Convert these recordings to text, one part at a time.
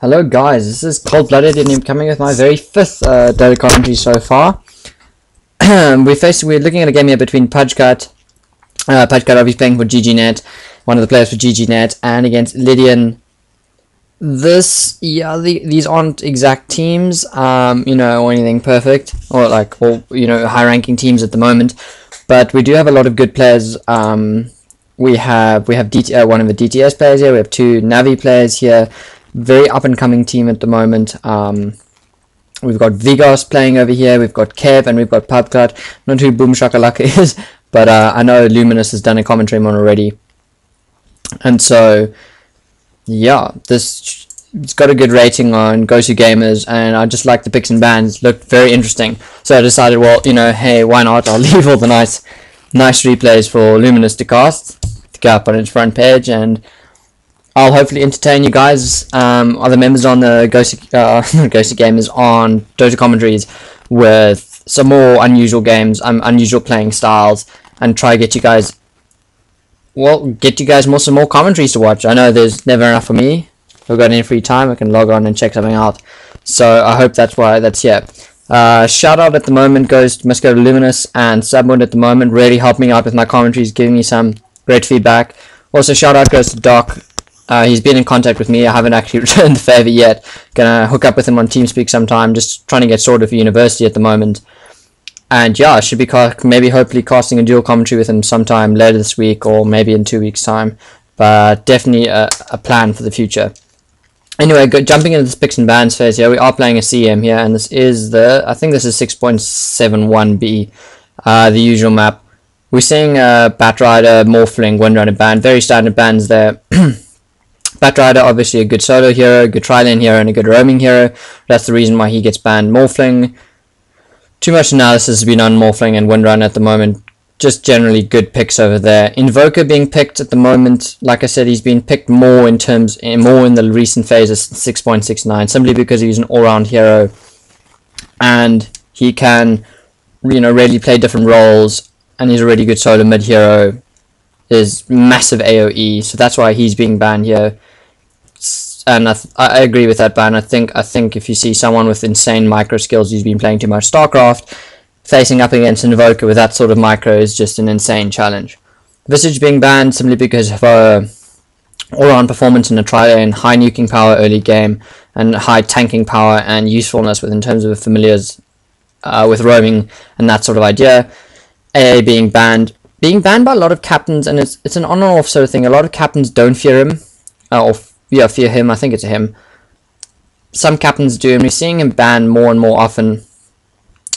Hello guys, this is Cold Blooded and I'm coming with my very fifth dota commentary so far. We're looking at a game here between Pajkatt. Pajkatt obviously playing for GGNet, one of the players for GGNet, and against Illidian. These aren't exact teams, or anything perfect, or high-ranking teams at the moment. But we do have a lot of good players. We have one of the DTS players here. We have two Navi players here. Very up-and-coming team at the moment. We've got Vigos playing over here. We've got Kev and we've got Pajkatt. Not who Boom Shakalaka is, but I know Luminous has done a commentary on already. And so, yeah, it's got a good rating on Go-To Gamers, and I just like the picks and bans. Looked very interesting. So I decided, well, hey, why not? I'll leave all the nice replays for Luminous to cast, to go up on its front page, and I'll hopefully entertain you guys, other members on the Go-To Gamers on Dota commentaries with some more unusual games, unusual playing styles, and try to get you guys some more commentaries to watch. I know there's never enough for me. If I've got any free time, I can log on and check something out. So I hope that's here. Shout out at the moment must go to Luminous and Submood at the moment, really helping me out with my commentaries, giving me some great feedback. Also shout out goes to Doc. He's been in contact with me. I haven't actually returned the favor yet. Gonna hook up with him on TeamSpeak sometime. Just trying to get sorted for university at the moment. And yeah, I should be hopefully casting a dual commentary with him sometime later this week or maybe in 2 weeks' time. But definitely a plan for the future. Anyway, jumping into this picks and bans phase here, we are playing a CM here, and this is I think this is 6.71B, the usual map. We're seeing Batrider, Morphling, Windrunner ban, very standard bans there. Batrider, obviously a good solo hero, good tri-lane hero, and a good roaming hero. That's the reason why he gets banned. Morphling, too much analysis has been on Morphling and Windrunner at the moment. Just generally good picks over there. Invoker being picked at the moment. Like I said, he's been picked more in the recent phases, 6.69, simply because he's an all-round hero and he can, really play different roles, and he's a really good solo mid hero. Is massive AoE, so that's why he's being banned here. And I agree with that ban. I think if you see someone with insane micro skills who's been playing too much StarCraft, facing up against Invoker with that sort of micro is just an insane challenge. Visage being banned simply because of all-round performance in a tri-lane, high nuking power early game, and high tanking power and usefulness in terms of familiars with roaming and that sort of idea. AA being banned by a lot of captains, and it's an on and off sort of thing. A lot of captains don't fear him, fear him. I think it's a him. Some captains do, and we're seeing him banned more and more often.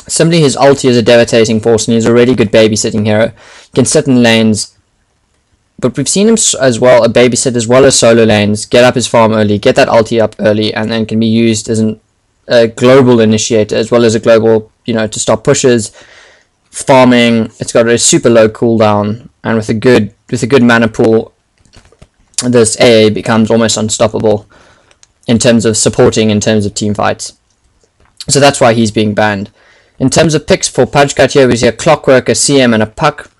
Simply his ulti is a devastating force, and he's a really good babysitting hero. He can sit in lanes, but we've seen him as well, a babysit as well as solo lanes, get up his farm early, get that ulti up early, and then can be used as a global initiator, as well as a global, to stop pushes, farming. It's got a super low cooldown, and with a good mana pool, this AA becomes almost unstoppable in terms of supporting, in terms of team fights. So that's why he's being banned. In terms of picks for Pajkatt here, we see a Clockwork, a CM, and a Puck.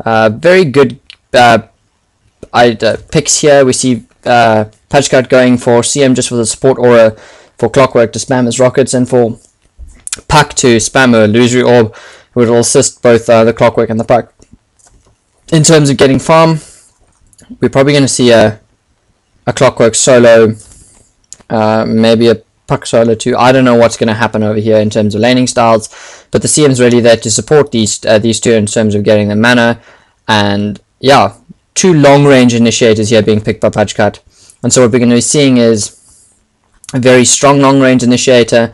Very good picks here. We see Pajkatt going for CM just for the support aura, for Clockwork to spam his rockets, and for Puck to spam a illusory orb, which will assist both the Clockwork and the Puck. In terms of getting farm, we're probably going to see a Clockwork solo, maybe a Puck solo too. I don't know what's going to happen over here in terms of laning styles, but the CM's really there to support these two in terms of getting the mana. And yeah, two long range initiators here being picked by Pajkatt. And so what we're going to be seeing is a very strong long range initiator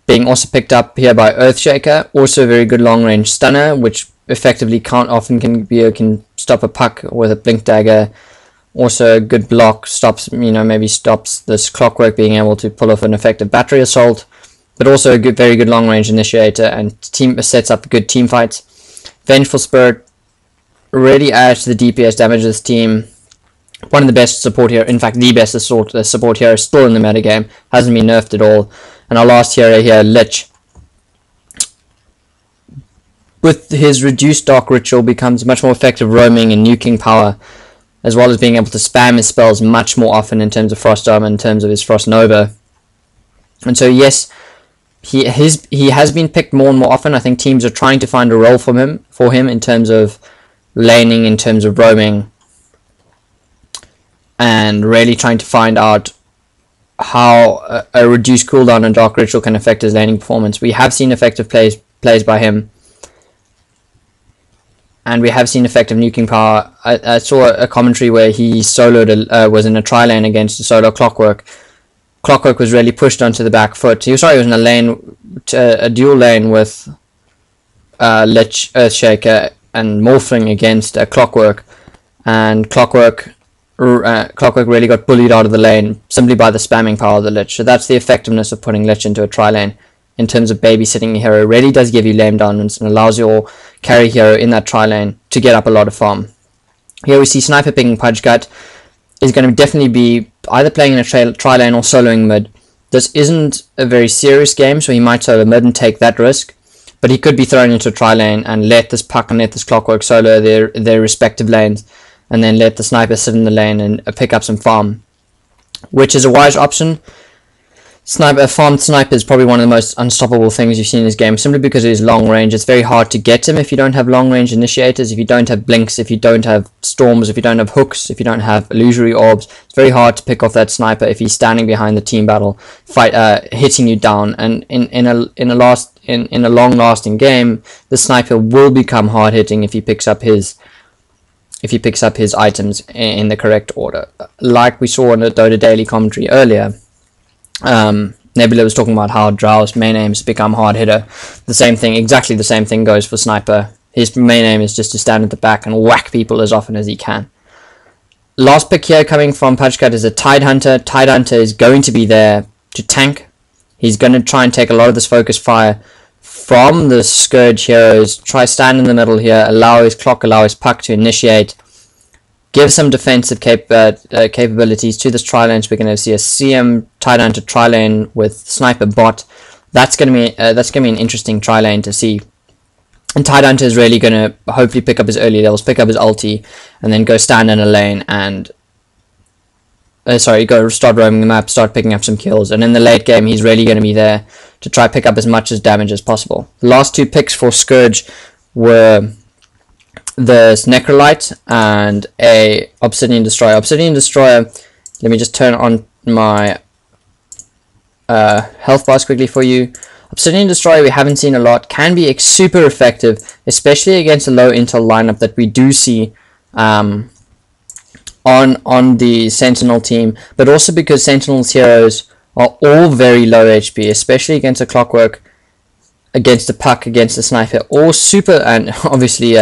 being also picked up here by Earthshaker, also a very good long range stunner, which effectively can stop a Puck with a blink dagger. Also a good block, maybe stops this Clockwork being able to pull off an effective battery assault, but also a very good long range initiator, and sets up good team fights. Vengeful Spirit really adds to the DPS damage of this team. One of the best support here, in fact the best support hero still in the metagame, hasn't been nerfed at all. And our last hero here, Lich, with his reduced Dark Ritual, becomes much more effective roaming and nuking power. as well as being able to spam his spells much more often in terms of Frost Dome, in terms of his Frost Nova. And so yes, he has been picked more and more often. I think teams are trying to find a role for him in terms of laning, in terms of roaming, and really trying to find out how a reduced cooldown and Dark Ritual can affect his laning performance. We have seen effective plays by him, and we have seen effective nuking power. I saw a commentary where he soloed was in a tri lane against a solo Clockwork. Clockwork was really pushed onto the back foot. He was in a lane, a dual lane with Lich, Earthshaker, and Morphling against Clockwork, and Clockwork really got bullied out of the lane simply by the spamming power of the Lich. So that's the effectiveness of putting Lich into a tri lane. In terms of babysitting a hero, really does give you lane dominance and allows your carry hero in that tri lane to get up a lot of farm. Here we see Sniper picking Pajkatt. Is going to definitely be either playing in a tri lane or soloing mid. This isn't a very serious game, so he might solo mid and take that risk, but he could be thrown into a tri lane and let this Puck and let this Clockwork solo their respective lanes, and then let the Sniper sit in the lane and pick up some farm, which is a wise option. A farmed Sniper is probably one of the most unstoppable things you've seen in this game, simply because of his long range. It's very hard to get him if you don't have long range initiators, if you don't have blinks, if you don't have storms, if you don't have hooks, if you don't have illusory orbs. It's very hard to pick off that Sniper if he's standing behind the team battle, hitting you down. And in a long lasting game, the Sniper will become hard hitting if he picks up his items in the correct order, like we saw in the Dota Daily commentary earlier. Nebula was talking about how Drow's main aim is to become hard hitter. Exactly the same thing goes for Sniper. His main aim is just to stand at the back and whack people as often as he can. Last pick here coming from Pajkatt is a Tidehunter. Tidehunter is going to be there to tank. He's going to try and take a lot of this focus fire from the Scourge heroes. Try stand in the middle here, allow his Puck to initiate. Give some defensive capabilities to this tri lane. So we're going to see a CM Tidehunter tri lane with Sniper bot. That's going to be an interesting tri lane to see. And Tidehunter is really going to hopefully pick up his early levels, pick up his ulti, and then go stand in a lane and go start roaming the map, start picking up some kills. And in the late game, he's really going to be there to try pick up as much damage as possible. The last two picks for Scourge were the Necrolite and a Obsidian Destroyer. Obsidian Destroyer, let me just turn on my health bars quickly for you. Obsidian Destroyer we haven't seen a lot, can be super effective, especially against a low intel lineup that we do see on the Sentinel team, but also because Sentinel's heroes are all very low HP, especially against a Clockwork, against a Puck, against a Sniper, all super, and obviously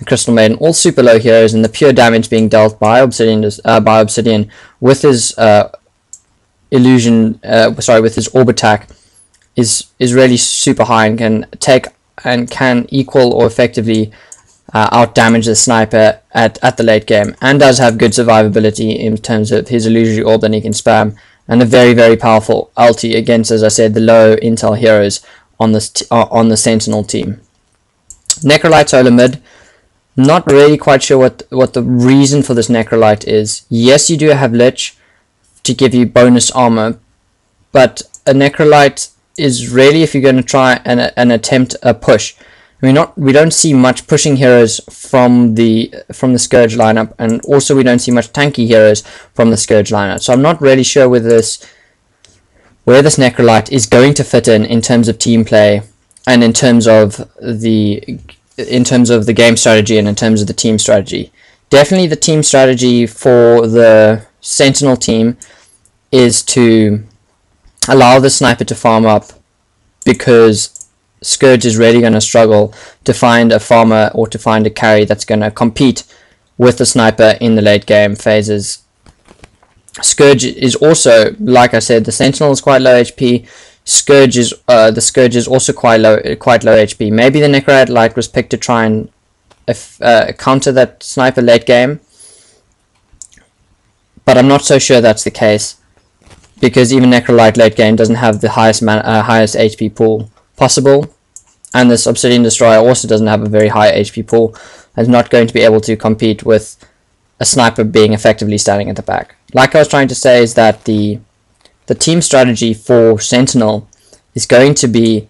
Crystal Maiden, all super low heroes, and the pure damage being dealt by Obsidian with his with his orb attack is really super high and can equal or effectively out damage the Sniper at the late game, and does have good survivability in terms of his illusory orb that he can spam, and a very, very powerful ulti against, as I said, the low intel heroes on the Sentinel team. Necrolite solo mid. Not really quite sure what the reason for this Necrolite is. Yes, you do have Lich to give you bonus armor, but a Necrolite is really, if you're going to try and attempt a push, we don't see much pushing heroes from the Scourge lineup, and also we don't see much tanky heroes from the Scourge lineup. So I'm not really sure where this Necrolite is going to fit in terms of team play, and in terms of the game strategy, and in terms of the team strategy. Definitely the team strategy for the Sentinel team is to allow the Sniper to farm up, because Scourge is really going to struggle to find a farmer or to find a carry that's going to compete with the Sniper in the late game phases. Scourge is also, like I said, the Sentinel is quite low HP. The Scourge is also quite low HP. Maybe the Necrolite was picked to try and counter that Sniper late game, but I'm not so sure that's the case, because even Necrolite late game doesn't have the highest HP pool possible, and this Obsidian Destroyer also doesn't have a very high HP pool, and is not going to be able to compete with a sniper being effectively standing at the back. Like I was trying to say, is that the team strategy for Sentinel is going to be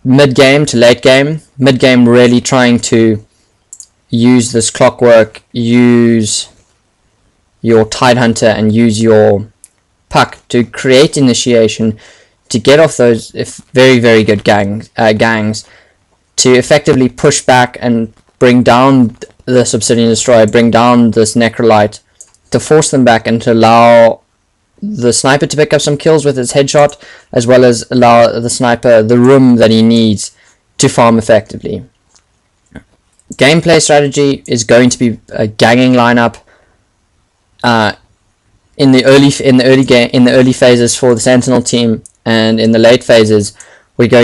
mid-game to late game. Mid-game really trying to use this clockwork, use your Tidehunter, and use your puck to create initiation, to get off those very, very good gangs, to effectively push back and bring down this Obsidian Destroyer, bring down this Necrolite, to force them back and to allow the sniper to pick up some kills with his headshot, as well as allow the sniper the room that he needs to farm effectively. Gameplay strategy is going to be a ganging lineup in the early phases for the Sentinel team, and in the late phases we're going